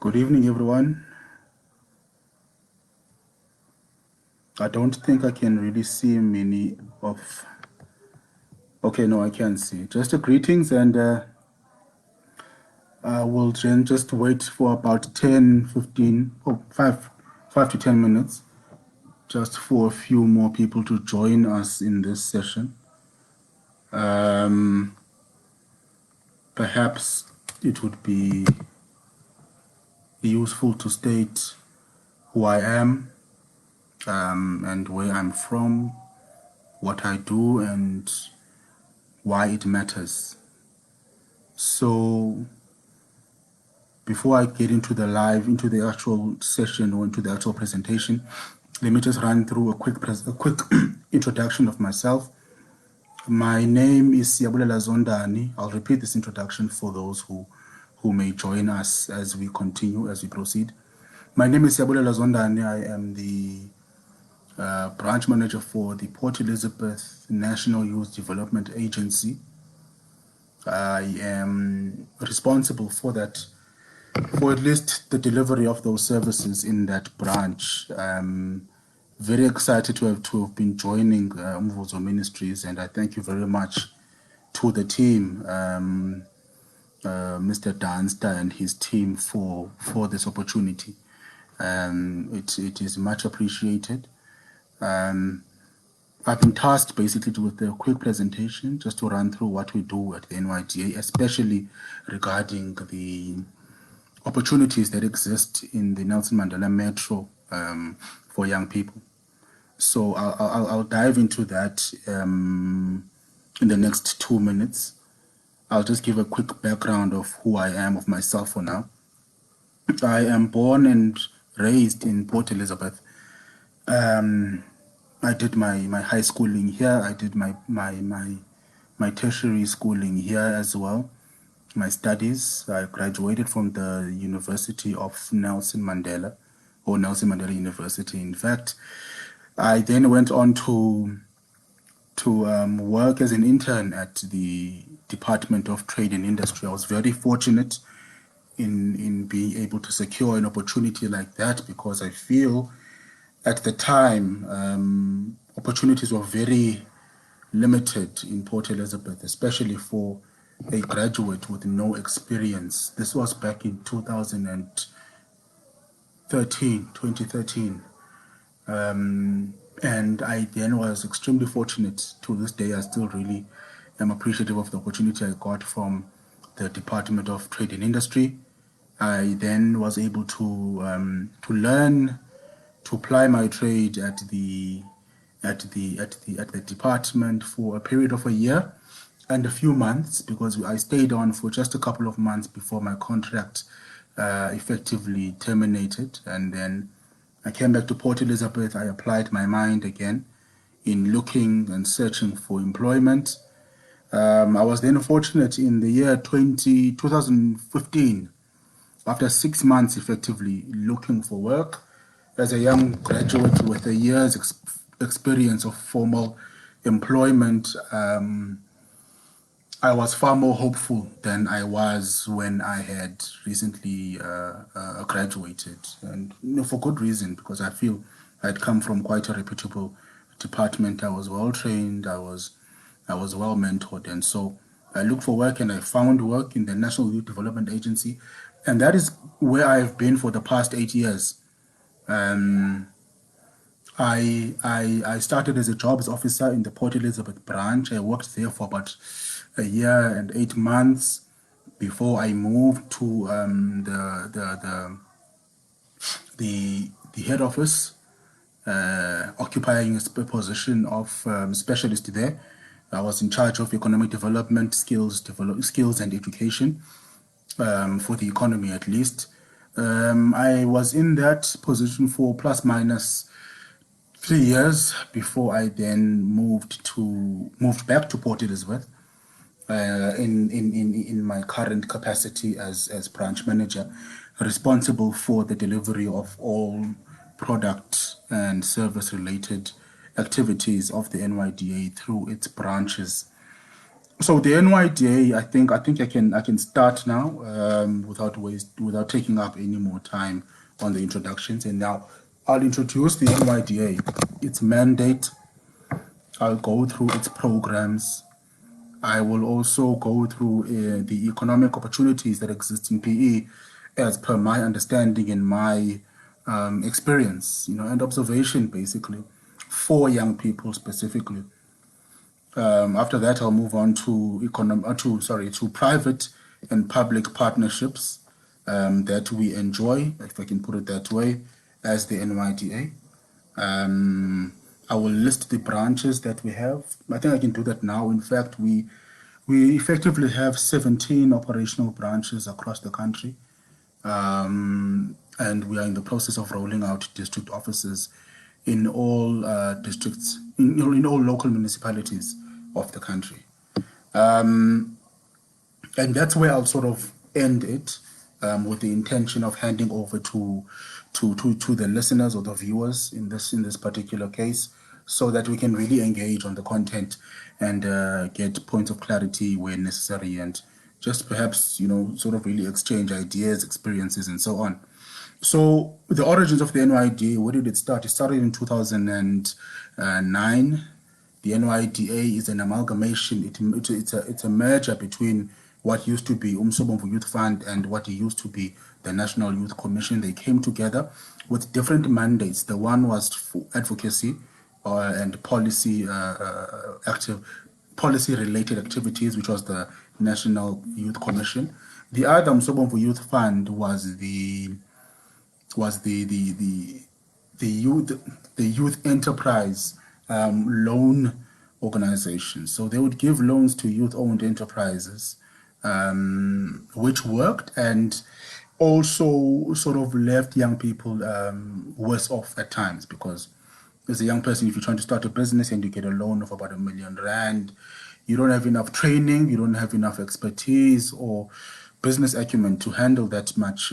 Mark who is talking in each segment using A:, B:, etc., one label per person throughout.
A: Good evening, everyone. I don't think I can really see many of. Okay, no, I can see. Just a greetings, and we'll then just wait for about 10, 15, 5 to 10 minutes, just for a few more people to join us in this session. Perhaps it would be useful to state who I am, and where I'm from, what I do, and why it matters. So before I get into the actual session or into the actual presentation, let me just run through a quick introduction of myself. My name is Siya Zondani. I'll repeat this introduction for those who may join us as we continue, as we proceed. My name is Siya Zondani. I am the branch manager for the Port Elizabeth National Youth Development Agency. I am responsible for that, for at least the delivery of those services in that branch. I'm very excited to have been joining Umvuzo Ministries, and I thank you very much to the team, Mr. Danster and his team for this opportunity. It is much appreciated. I've been tasked basically with a quick presentation just to run through what we do at the NYDA, especially regarding the opportunities that exist in the Nelson Mandela Metro for young people. So I'll dive into that in the next 2 minutes. I'll just give a quick background of who I am, of myself for now. I am born and raised in Port Elizabeth. I did my high schooling here. I did my tertiary schooling here as well. My studies, I graduated from the University of Nelson Mandela, or Nelson Mandela University. In fact, I then went on to work as an intern at the Department of Trade and Industry. I was very fortunate in being able to secure an opportunity like that, because I feel at the time opportunities were very limited in Port Elizabeth, especially for a graduate with no experience. This was back in 2013. And I then was extremely fortunate. To this day, I still really am appreciative of the opportunity I got from the Department of Trade and Industry. I then was able to learn, to apply my trade at the department for a period of a year and a few months, because I stayed on for just a couple of months before my contract effectively terminated. And then I came back to Port Elizabeth. I applied my mind again in looking and searching for employment. I was then fortunate in the year 2015, after 6 months effectively looking for work as a young graduate with a year's experience of formal employment. I was far more hopeful than I was when I had recently graduated, and for good reason, because I feel I'd come from quite a reputable department. I was well trained, I was well mentored, and so I looked for work, and I found work in the National Youth Development Agency, and that is where I've been for the past 8 years. I started as a jobs officer in the Port Elizabeth branch. I worked there for about a year and 8 months before I moved to the head office, occupying a position of specialist there. I was in charge of economic development, skills and education, for the economy at least. I was in that position for plus minus 3 years before I then moved back to Port Elizabeth in my current capacity as branch manager, responsible for the delivery of all product and service related activities of the NYDA through its branches. So the NYDA, I think I can start now without taking up any more time on the introductions. And now I'll introduce the NYDA, its mandate. I'll go through its programs. I will also go through the economic opportunities that exist in PE, as per my understanding and my experience, and observation, basically, for young people specifically. After that, I'll move on to to private and public partnerships that we enjoy, if I can put it that way, as the NYDA. I will list the branches that we have. I think I can do that now. In fact, we effectively have 17 operational branches across the country, and we are in the process of rolling out district offices in all districts, in all local municipalities of the country. And that's where I'll sort of end it, with the intention of handing over to the listeners or the viewers in this particular case, so that we can really engage on the content and get points of clarity where necessary, and just perhaps sort of really exchange ideas, experiences, and so on. So the origins of the NYDA, where did it start? It started in 2009. The NYDA is an amalgamation. It's a merger between what used to be Umsobomvu Youth Fund and what used to be the National Youth Commission. They came together with different mandates. The one was for advocacy and policy-related activities, which was the National Youth Commission. The other Umsobomvu Youth Fund was the youth enterprise loan organization. So they would give loans to youth-owned enterprises, which worked and also sort of left young people worse off at times, because as a young person, if you're trying to start a business and you get a loan of about R1 million, you don't have enough training, you don't have enough expertise or business acumen to handle that much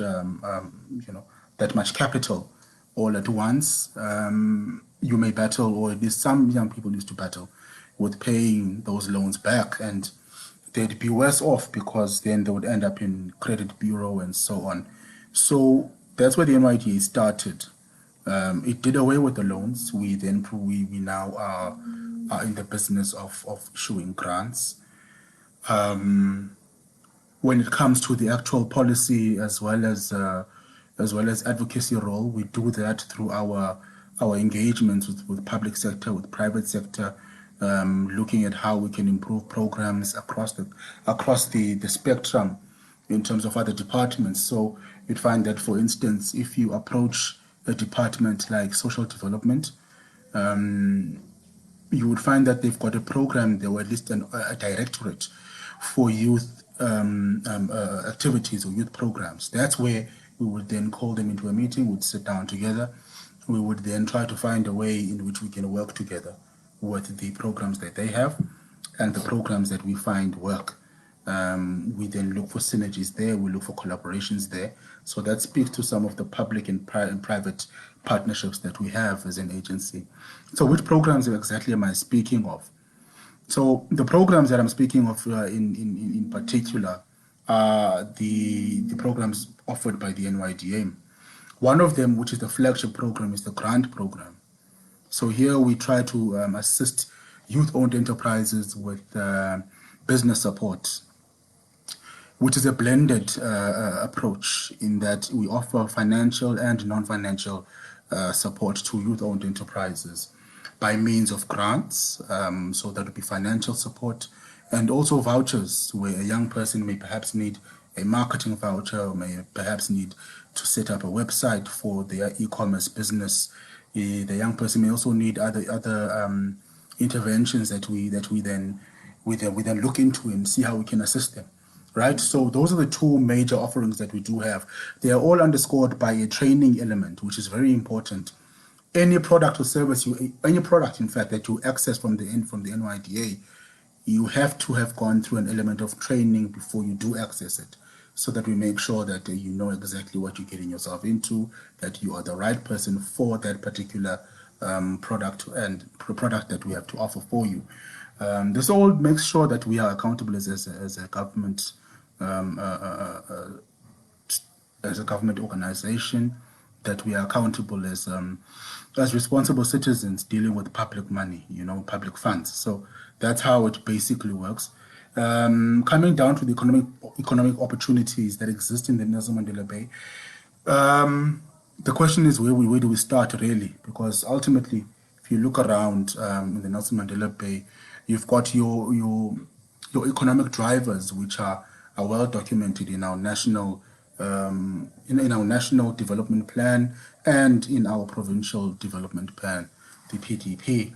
A: capital all at once. You may battle, or at least some young people used to battle, with paying those loans back, and they'd be worse off because then they would end up in credit bureau and so on. So that's where the NYDA started. It did away with the loans. We now are in the business of issuing grants. When it comes to the actual policy as well as advocacy role, we do that through our engagements with public sector, with private sector, looking at how we can improve programs across the spectrum in terms of other departments. So you'd find that, for instance, if you approach a department like social development, you would find that they've got a program there, or at least a directorate for youth activities or youth programs. That's where we would then call them into a meeting, we'd sit down together, we would then try to find a way in which we can work together with the programs that they have and the programs that we find work. We then look for synergies there, we look for collaborations there. So that speaks to some of the public and private partnerships that we have as an agency. So which programs exactly am I speaking of? So the programs that I'm speaking of in particular are the programs offered by the NYDA. One of them, which is the flagship program, is the grant program. So here we try to assist youth-owned enterprises with business support, which is a blended approach in that we offer financial and non-financial support to youth-owned enterprises by means of grants. So that would be financial support, and also vouchers, where a young person may perhaps need a marketing voucher, or may perhaps need to set up a website for their e-commerce business. The young person may also need other interventions that we then look into and see how we can assist them. Right, so those are the two major offerings that we do have. They are all underscored by a training element, which is very important. Any product or service any product, in fact, that you access from the NYDA, you have to have gone through an element of training before you do access it, so that we make sure that you know exactly what you're getting yourself into, that you are the right person for that particular product and product that we have to offer for you. This all makes sure that we are accountable as a government, um, uh, uh, uh, as a government organization, that we are accountable as responsible citizens dealing with public money, public funds. So that's how it basically works. Coming down to the economic opportunities that exist in the Nelson Mandela Bay, the question is where do we start really? Because ultimately, if you look around in the Nelson Mandela Bay, you've got your economic drivers, which are well documented in our national in our national development plan and in our provincial development plan, the PDP.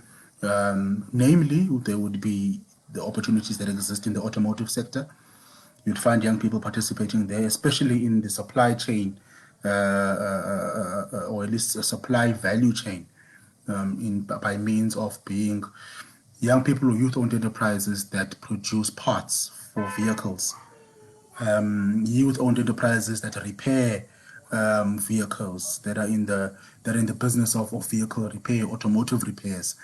A: Namely, there would be the opportunities that exist in the automotive sector. You'd find young people participating there, especially in the supply chain, or at least a supply value chain, by means of being young people or youth-owned enterprises that produce parts for vehicles, youth-owned enterprises that repair vehicles, that are in the business of vehicle repair, automotive repairs,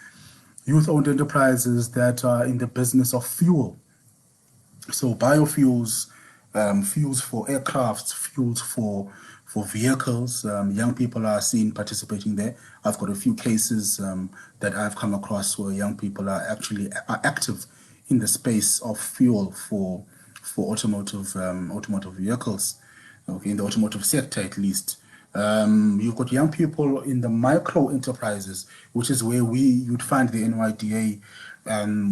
A: youth-owned enterprises that are in the business of fuel. So biofuels, fuels for aircrafts, fuels for vehicles. Young people are seen participating there. I've got a few cases that I've come across where young people are active in the space of fuel for automotive vehicles, okay, in the automotive sector at least. You've got young people in the micro enterprises, which is where you'd find the NYDA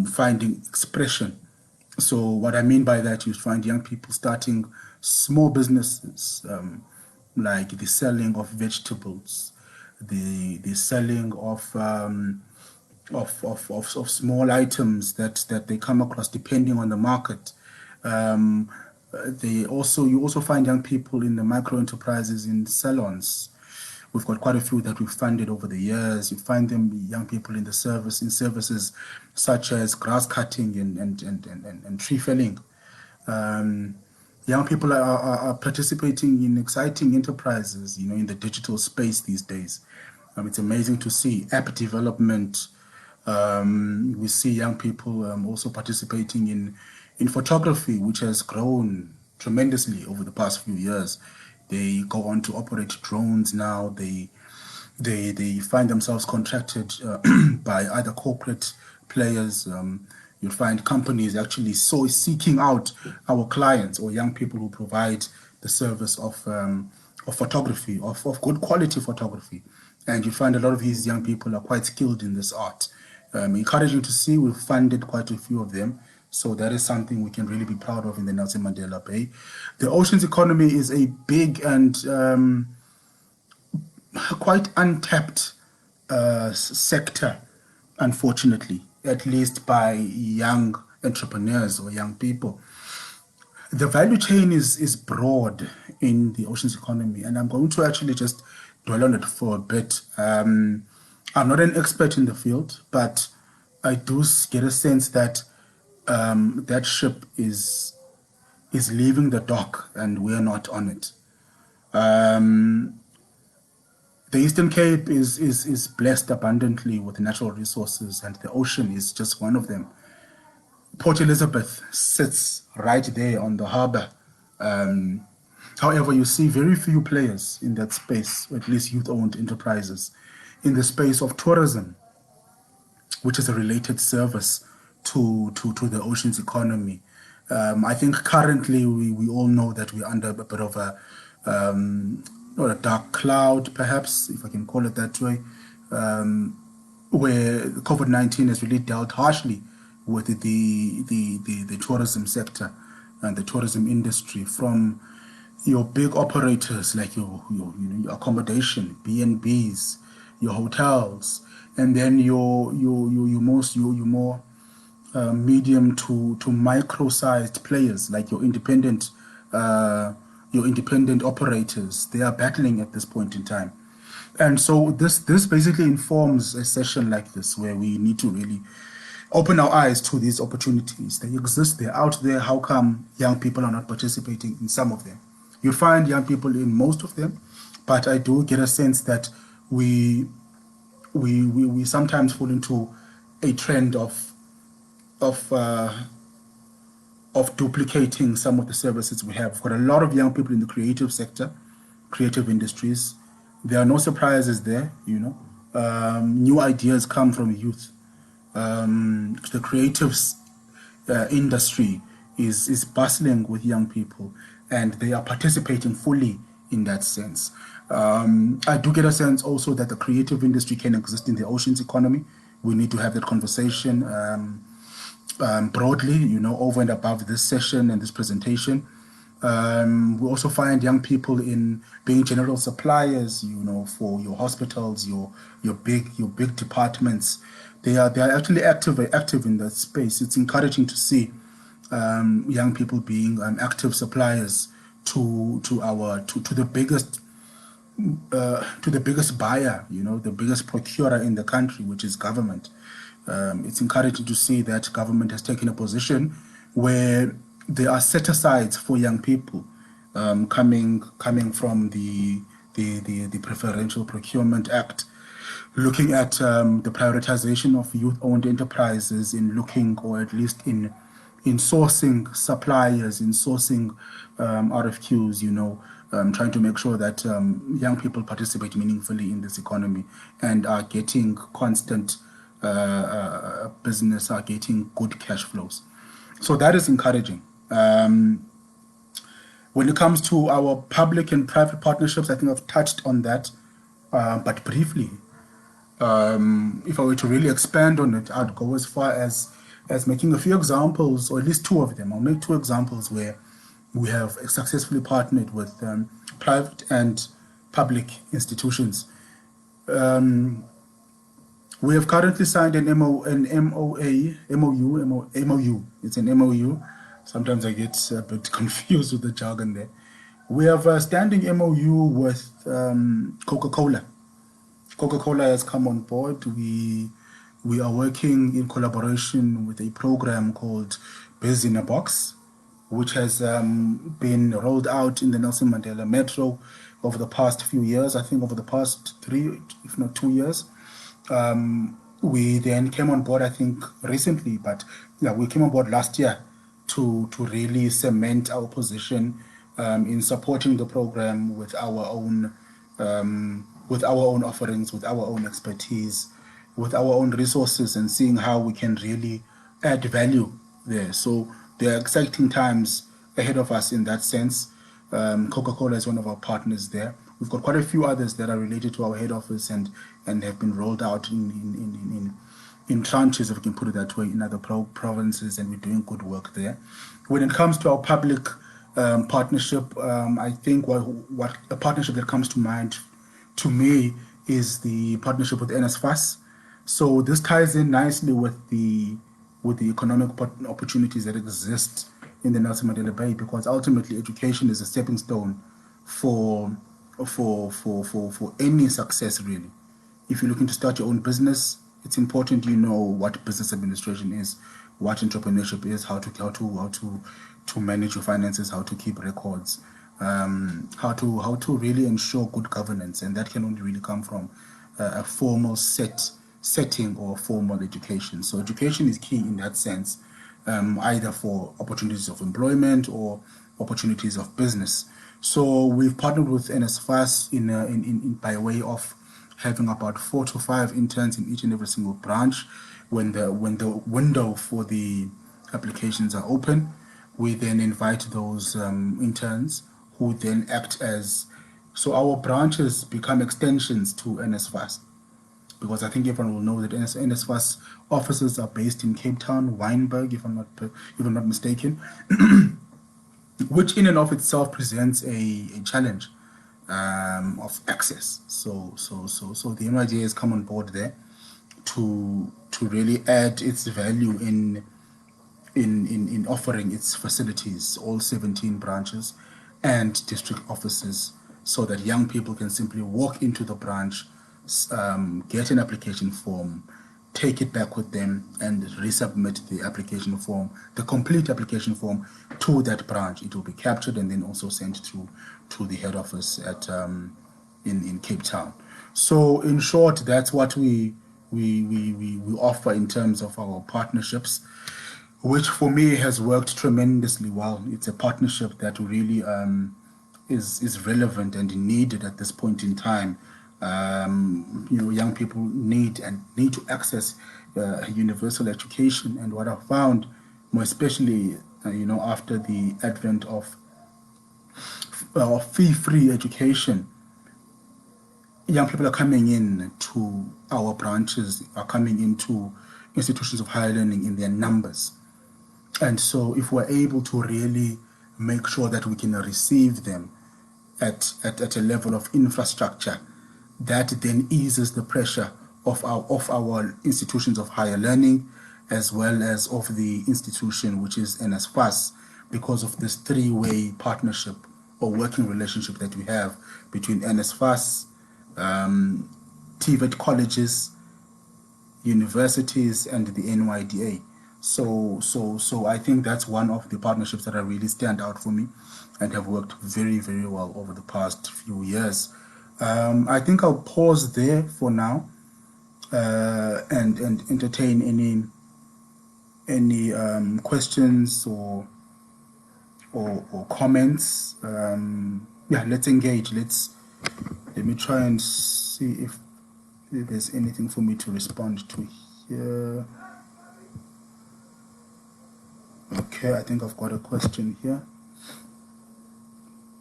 A: finding expression. So what I mean by that, you find young people starting small businesses, like the selling of vegetables, the selling of small items that they come across depending on the market. You also find young people in the micro enterprises in salons. We've got quite a few that we've funded over the years. You find them young people in services such as grass cutting and tree felling. Um, Young people are participating in exciting enterprises, in the digital space these days. It's amazing to see app development. We see young people also participating in photography, which has grown tremendously over the past few years. They go on to operate drones now. They find themselves contracted by other corporate players. You'll find companies actually seeking out our clients or young people who provide the service of photography, of good quality photography. And you find a lot of these young people are quite skilled in this art. Encouraging to see, we've funded quite a few of them. So that is something we can really be proud of in the Nelson Mandela Bay. The oceans economy is a big and quite untapped sector, unfortunately, at least by young entrepreneurs or young people. The value chain is broad in the oceans economy, and I'm going to actually just dwell on it for a bit. I'm not an expert in the field, but I do get a sense that that ship is leaving the dock and we're not on it. The Eastern Cape is blessed abundantly with natural resources, and the ocean is just one of them. Port Elizabeth sits right there on the harbor. However, you see very few players in that space, or at least youth-owned enterprises, in the space of tourism, which is a related service to the ocean's economy. I think currently we all know that we're under a bit of not a dark cloud, perhaps, if I can call it that way, where COVID-19 has really dealt harshly with the tourism sector and the tourism industry, from your big operators like your accommodation, B&Bs, your hotels, and then your more medium to micro-sized players like your independent operators. They are battling at this point in time. And so this basically informs a session like this, where we need to really open our eyes to these opportunities. They exist, they're out there. How come young people are not participating in some of them? You find young people in most of them, but I do get a sense that we sometimes fall into a trend of of uh, of duplicating some of the services we have. We've got a lot of young people in the creative sector, creative industries. There are no surprises there, you know. New ideas come from youth. The creative industry is bustling with young people, and they are participating fully in that sense. I do get a sense also that the creative industry can exist in the oceans economy. We need to have that conversation broadly, you know, over and above this session and this presentation. We also find young people in being general suppliers, you know, for your hospitals, your big departments. They are actually active in that space. It's encouraging to see young people being active suppliers to the biggest buyer, you know, the biggest procurer in the country, which is government. It's encouraging to see that government has taken a position where there are set-asides for young people, coming from the Preferential Procurement Act, looking at the prioritization of youth-owned enterprises in looking, or at least in sourcing suppliers, in sourcing RFQs, you know, trying to make sure that young people participate meaningfully in this economy and are getting constant business, are getting good cash flows. So that is encouraging. When it comes to our public and private partnerships, I think I've touched on that, but briefly. If I were to really expand on it, I'd go as far as making a few examples, or at least two of them. I'll make two examples where we have successfully partnered with private and public institutions. We have currently signed an MOU. It's an MOU. Sometimes I get a bit confused with the jargon there. We have a standing MOU with Coca-Cola. Coca-Cola has come on board. We are working in collaboration with a program called Biz in a Box, which has been rolled out in the Nelson Mandela Metro over the past few years. I think over the past 3, if not 2 years. We then came on board, I think, recently, but yeah, we came on board last year to really cement our position in supporting the program with our own offerings, with our own expertise, with our own resources, and seeing how we can really add value there. So there are exciting times ahead of us in that sense. Coca-Cola is one of our partners there. We've got quite a few others that are related to our head office and have been rolled out in tranches, if we can put it that way, in other provinces, and we're doing good work there. When it comes to our public partnership, I think what a partnership that comes to mind to me is the partnership with NSFAS. So this ties in nicely with the economic opportunities that exist in the Nelson Mandela Bay, because ultimately education is a stepping stone for any success, really. If you're looking to start your own business, it's important you know what business administration is, what entrepreneurship is, how to manage your finances, how to keep records, how to really ensure good governance, and that can only really come from a formal setting or formal education. So education is key in that sense, either for opportunities of employment or opportunities of business. So we've partnered with NSFAS in by way of having about 4 to 5 interns in each and every single branch. When the window for the applications are open, we then invite those interns who then act as, so our branches become extensions to NSFAS, because I think everyone will know that NSFAS offices are based in Cape Town, Wynberg, if I'm not mistaken, which in and of itself presents a challenge of access. So the MIJ has come on board there to really add its value in offering its facilities, all 17 branches and district offices, so that young people can simply walk into the branch, get an application form, take it back with them, and resubmit the application form, the complete application form, to that branch. It will be captured and then also sent to the head office at in Cape Town. So in short, that's what we offer in terms of our partnerships. which for me has worked tremendously well. It's a partnership that really is relevant and needed at this point in time. Young people need to access universal education, and what I found, more especially, after the advent of fee-free education, young people are coming in to our branches, are coming into institutions of higher learning in their numbers. And so if we're able to really make sure that we can receive them at a level of infrastructure, that then eases the pressure of our institutions of higher learning, as well as of the institution which is NSFAS, because of this three-way partnership or working relationship that we have between NSFAS, TVET colleges, universities, and the NYDA. So I think that's one of the partnerships that really stand out for me and have worked very, very well over the past few years. I think I'll pause there for now and entertain any questions or comments. Yeah, let's engage. Let me try and see if there's anything for me to respond to here. Okay, I think I've got a question here.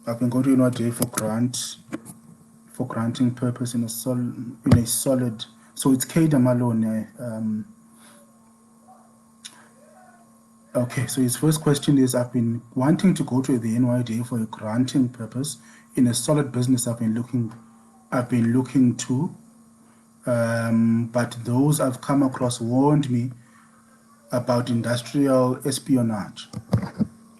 A: I've been going to NYDA for granting purpose in a solid. So it's Keda Malone. Okay, so his first question is: I've been wanting to go to the NYDA for a granting purpose in a solid business. I've been looking to, but those I've come across warned me about industrial espionage,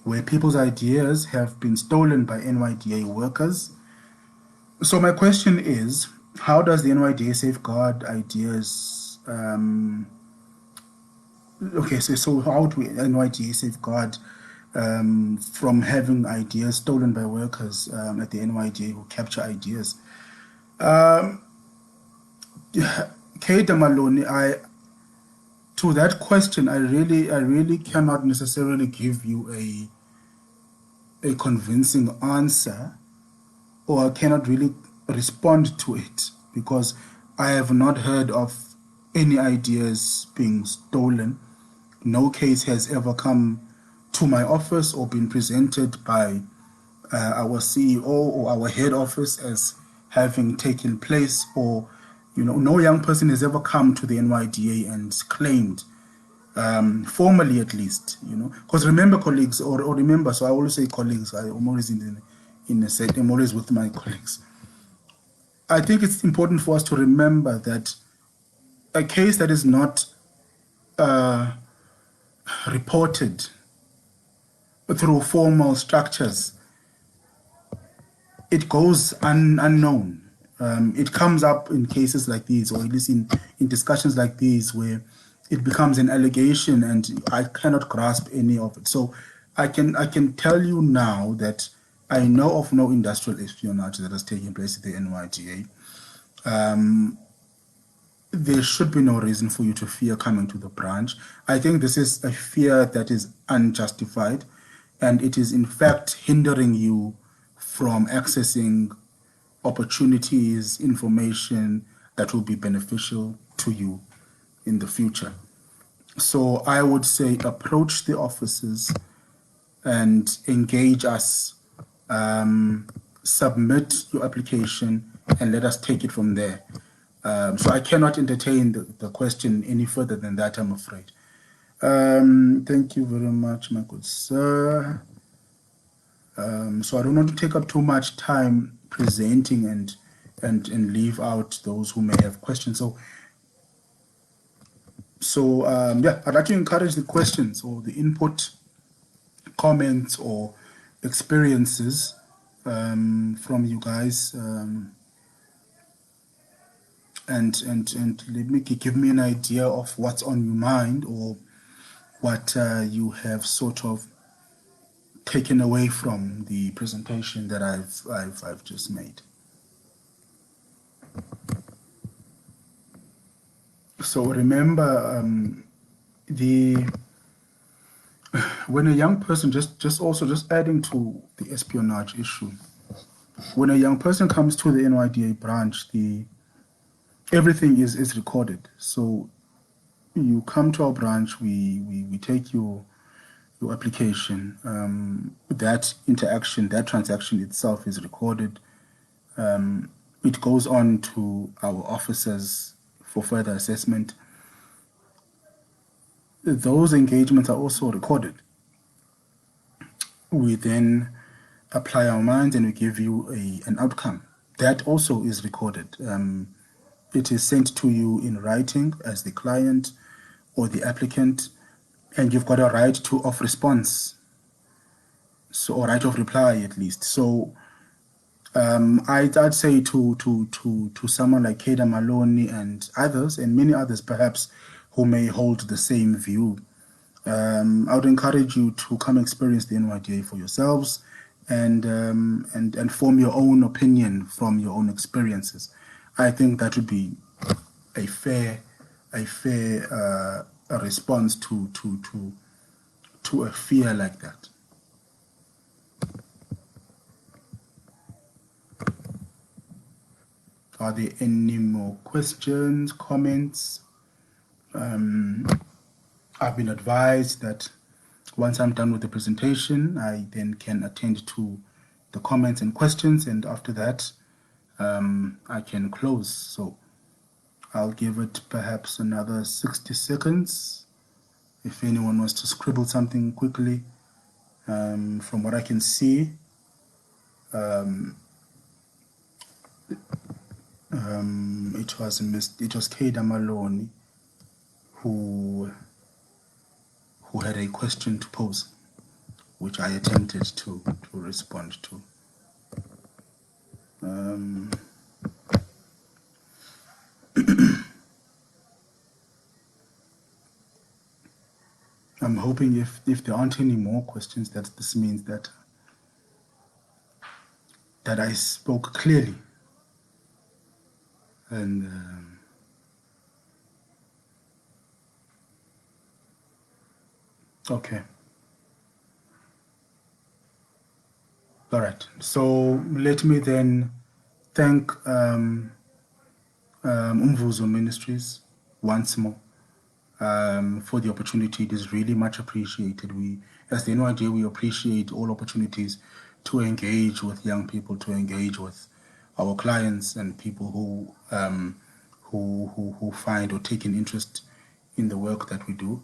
A: where people's ideas have been stolen by NYDA workers. So my question is, how does the NYDA safeguard ideas? So how do NYDA safeguard from having ideas stolen by workers at the NYDA who capture ideas? Kate Maloney, to that question, I really cannot necessarily give you a convincing answer, or I cannot really respond to it, because I have not heard of any ideas being stolen. No case has ever come to my office or been presented by our CEO or our head office as having taken place, or no young person has ever come to the NYDA and claimed, formally at least, because remember, colleagues, or remember, so I always say colleagues, I'm always in a set, I'm always with my colleagues. I think it's important for us to remember that a case that is not reported through formal structures, it goes unknown. It comes up in cases like these, or at least in discussions like these, where it becomes an allegation and I cannot grasp any of it. So I can tell you now that I know of no industrial espionage that has taken place at the NYDA. There should be no reason for you to fear coming to the branch. I think this is a fear that is unjustified, and it is in fact hindering you from accessing opportunities, information that will be beneficial to you in the future. So I would say approach the offices and engage us, submit your application, and let us take it from there. So I cannot entertain the question any further than that, I'm afraid. Thank you very much, my good sir. So I don't want to take up too much time presenting and leave out those who may have questions. So I'd like to encourage the questions or the input, comments, or experiences from you guys, and let me give me an idea of what's on your mind, or what you have sort of taken away from the presentation that I've just made. So remember, the when a young person, just adding to the espionage issue, when a young person comes to the NYDA branch, everything is recorded. So you come to our branch, we take your application. That interaction, that transaction itself is recorded. It goes on to our officers for further assessment. Those engagements are also recorded. We then apply our minds and we give you an outcome. That also is recorded. It is sent to you in writing as the client or the applicant, and you've got a right of response, so or right of reply at least. So I'd say to someone like Keda Maloney and others, and many others perhaps, who may hold the same view, I would encourage you to come experience the NYDA for yourselves, and form your own opinion from your own experiences. I think that would be a fair a response to a fear like that. Are there any more questions, comments? I've been advised that once I'm done with the presentation, I then can attend to the comments and questions, and after that, I can close. So I'll give it perhaps another 60 seconds if anyone wants to scribble something quickly. From what I can see, it was Keda Maloney who had a question to pose, which I attempted to respond to. I'm hoping if there aren't any more questions, that this means that I spoke clearly. And okay. All right. So let me then thank Umvuzo Ministries once more for the opportunity. It is really much appreciated. We, as the NYJ, we appreciate all opportunities to engage with young people, to engage with our clients and people who find or take an interest in the work that we do.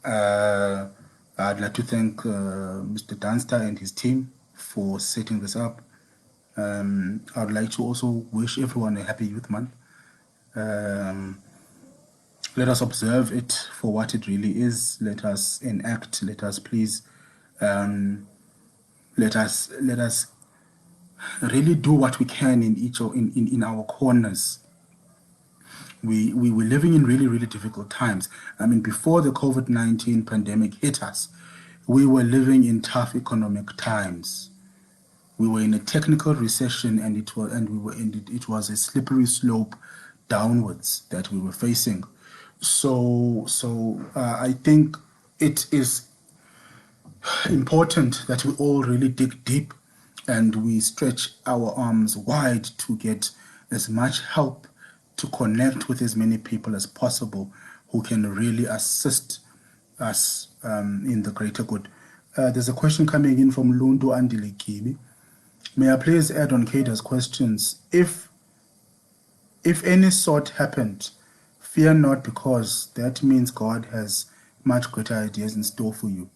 A: I'd like to thank Mr. Dunster and his team for setting this up. I'd like to also wish everyone a happy Youth Month. Let us observe it for what it really is. Let us enact. Let us please. Let us really do what we can in our corners. We were living in really difficult times. I mean, before the COVID-19 pandemic hit us, we were living in tough economic times. We were in a technical recession, and it was a slippery slope downwards that we were facing. So I think it is important that we all really dig deep and we stretch our arms wide to get as much help, to connect with as many people as possible who can really assist us in the greater good. There's a question coming in from Lundu Andilikibi. May I please add on Keda's questions? If any sort happened, fear not, because that means God has much greater ideas in store for you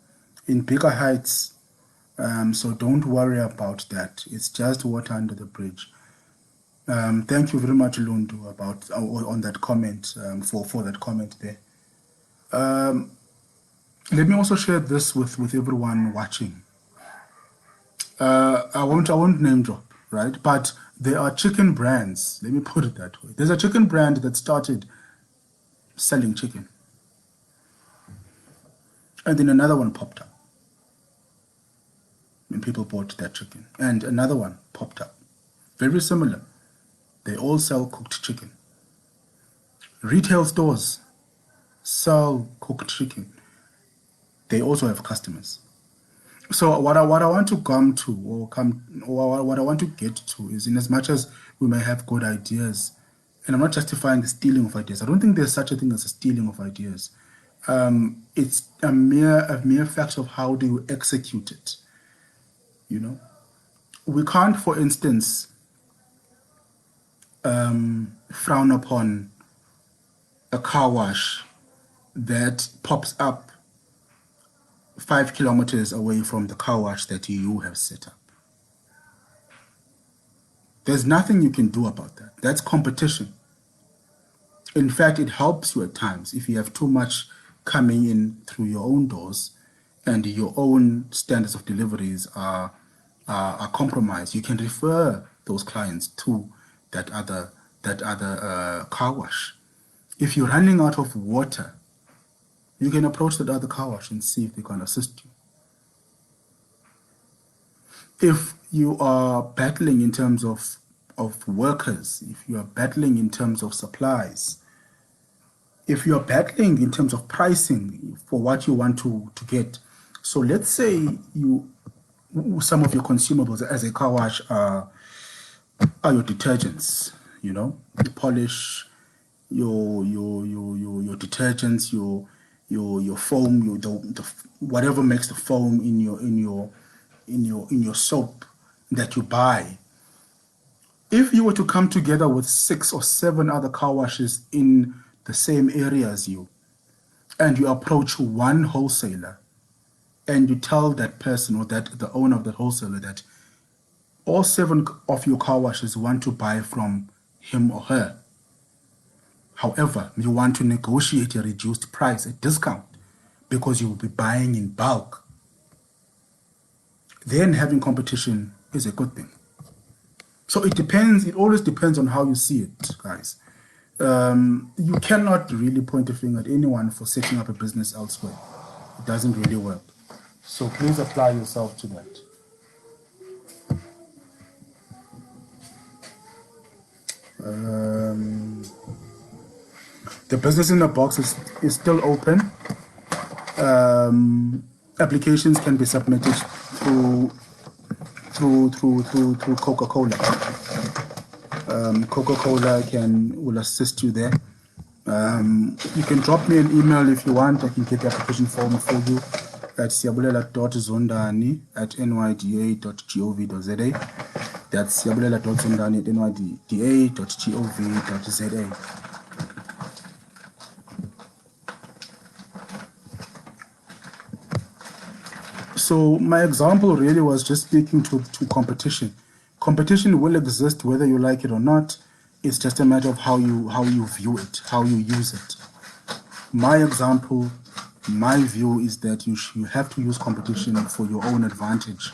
A: in bigger heights. So don't worry about that. It's just water under the bridge. Thank you very much, Lundu, on that comment, for that comment there. Let me also share this with everyone watching. I won't name drop, right? But there are chicken brands. Let me put it that way. There's a chicken brand that started selling chicken, and then another one popped up, and people bought that chicken, and another one popped up, very similar. They all sell cooked chicken. Retail stores sell cooked chicken. they also have customers. So what I want to come to, or what I want to get to is, in as much as we may have good ideas, and I'm not justifying the stealing of ideas. I don't think there's such a thing as a stealing of ideas. It's a mere fact of how do you execute it. You know, we can't, for instance, frown upon a car wash that pops up 5 kilometers away from the car wash that you have set up. There's nothing you can do about that. That's competition. In fact, it helps you at times if you have too much coming in through your own doors and your own standards of deliveries are compromised. You can refer those clients to that other car wash. If you're running out of water, you can approach that other car wash and see if they can assist you. If you are battling in terms of workers, if you are battling in terms of supplies, if you are battling in terms of pricing for what you want to get. So let's say some of your consumables as a car wash are your detergents, you know, you polish your detergents, your foam, whatever makes the foam in your soap that you buy. If you were to come together with 6 or 7 other car washes in the same area as you, and you approach one wholesaler, and you tell that person or that the owner of the wholesaler that all 7 of your car washes want to buy from him or her. However, you want to negotiate a reduced price, a discount, because you will be buying in bulk. Then having competition is a good thing. So it depends, it always depends on how you see it, guys. You cannot really point a finger at anyone for setting up a business elsewhere. It doesn't really work. So please apply yourself to that. The business in the box is still open. Applications can be submitted through Coca-Cola. Coca-Cola will assist you there. You can drop me an email if you want. I can get the application form for you at siyabulela.zondani@nyda.gov.za. That's siyabulela.zondani@nyda.gov.za. So my example really was just speaking to competition. Competition will exist whether you like it or not. It's just a matter of how you view it, how you use it. My example, my view is that you have to use competition for your own advantage.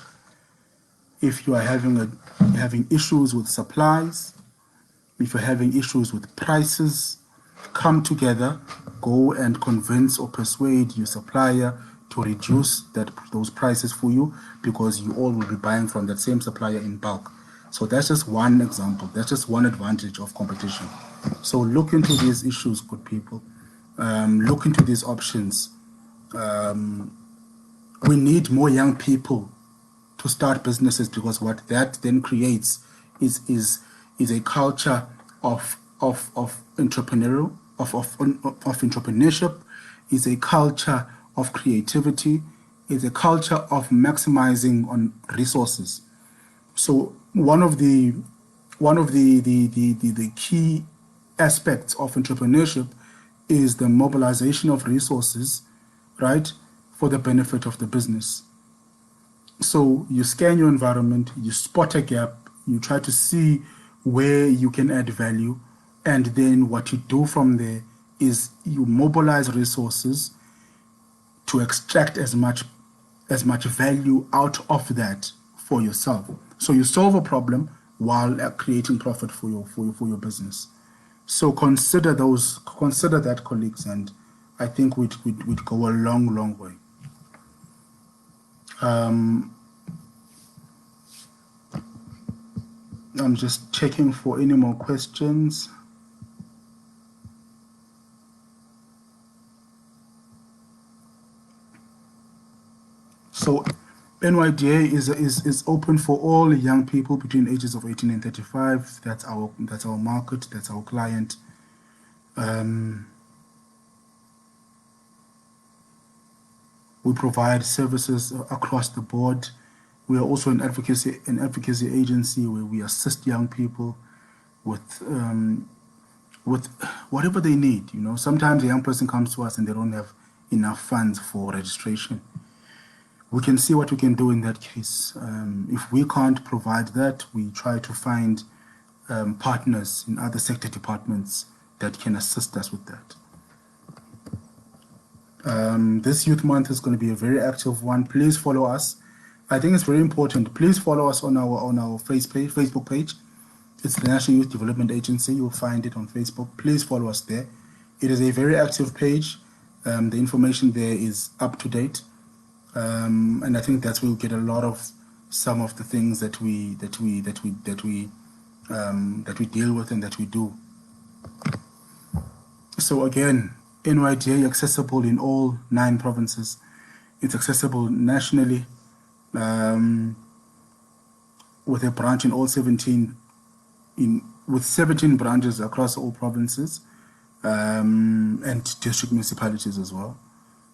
A: If you are having issues with supplies, if you're having issues with prices, come together, go and convince or persuade your supplier to reduce those prices for you, because you all will be buying from that same supplier in bulk. So that's just one example. That's just one advantage of competition. So look into these issues, good people. Look into these options. We need more young people to start businesses, because what that then creates is a culture of entrepreneurship, is a culture of creativity, is a culture of maximizing on resources. So one of the key aspects of entrepreneurship is the mobilization of resources, right, for the benefit of the business. So you scan your environment, you spot a gap, you try to see where you can add value, and then what you do from there is you mobilize resources to extract as much value out of that for yourself. So you solve a problem while creating profit for your business. So consider that, colleagues, and I think we'd go a long way. I'm just checking for any more questions. NYDA is open for all young people between ages of 18 and 35. That's our market. That's our client. We provide services across the board. We are also an advocacy agency where we assist young people with whatever they need. You know, sometimes a young person comes to us and they don't have enough funds for registration. We can see what we can do in that case. If we can't provide that, we try to find partners in other sector departments that can assist us with that. This Youth Month is going to be a very active one. Please follow us. I think it's very important. Please follow us on our Facebook page. It's the National Youth Development Agency. You'll find it on Facebook. Please follow us there. It is a very active page. The information there is up to date. And I think that's where we get a lot of some of the things that we deal with and that we do. So again, NYDA accessible in all 9 provinces. It's accessible nationally, with a branch in all 17, with 17 branches across all provinces, and district municipalities as well.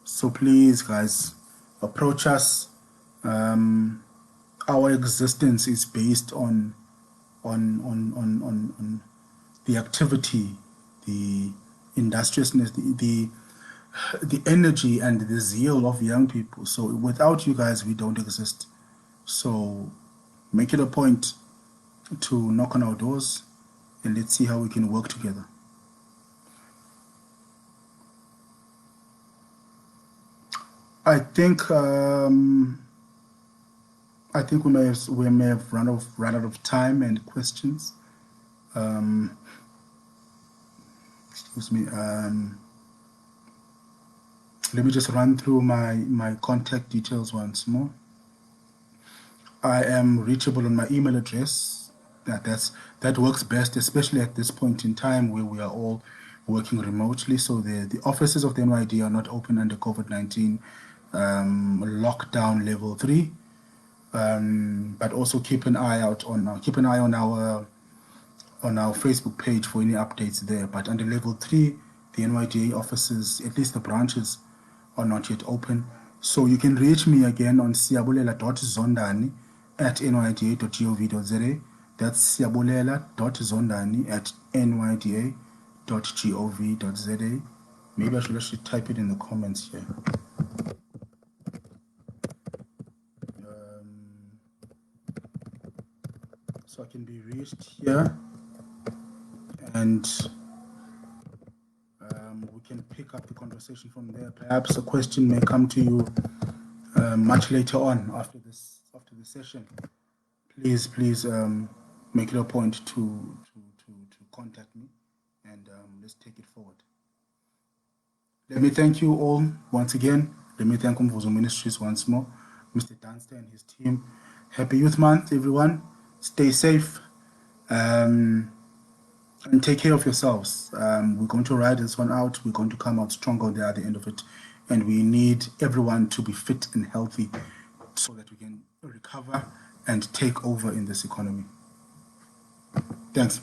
A: So please, guys, approach us. Our existence is based on the activity, the industriousness, the energy and the zeal of young people. So without you guys, we don't exist. So make it a point to knock on our doors and let's see how we can work together. I think we may have run out of time and questions. Excuse me. Let me just run through my contact details once more. I am reachable on my email address. That works best, especially at this point in time where we are all working remotely. So the offices of the NYD are not open under COVID-19 lockdown level 3. But also keep an eye on our Facebook page for any updates there. But under level 3, the NYDA offices, at least the branches, are not yet open. So you can reach me again on siyabulela.zondani@nyda.gov.za. That's siyabulela.zondani@nyda.gov.za. Maybe I should actually type it in the comments here. So I can be reached here, and we can pick up the conversation from there. Perhaps a question may come to you much later on after the session. Please make it a point to contact me, and let's take it forward. Let me thank you all once again. Let me thank Umvuzo Ministries once more, Mr. Dunster and his team. Happy Youth Month, everyone. Stay safe, and take care of yourselves. We're going to ride this one out. We're going to come out stronger there at the end of it. And we need everyone to be fit and healthy so that we can recover and take over in this economy. Thanks.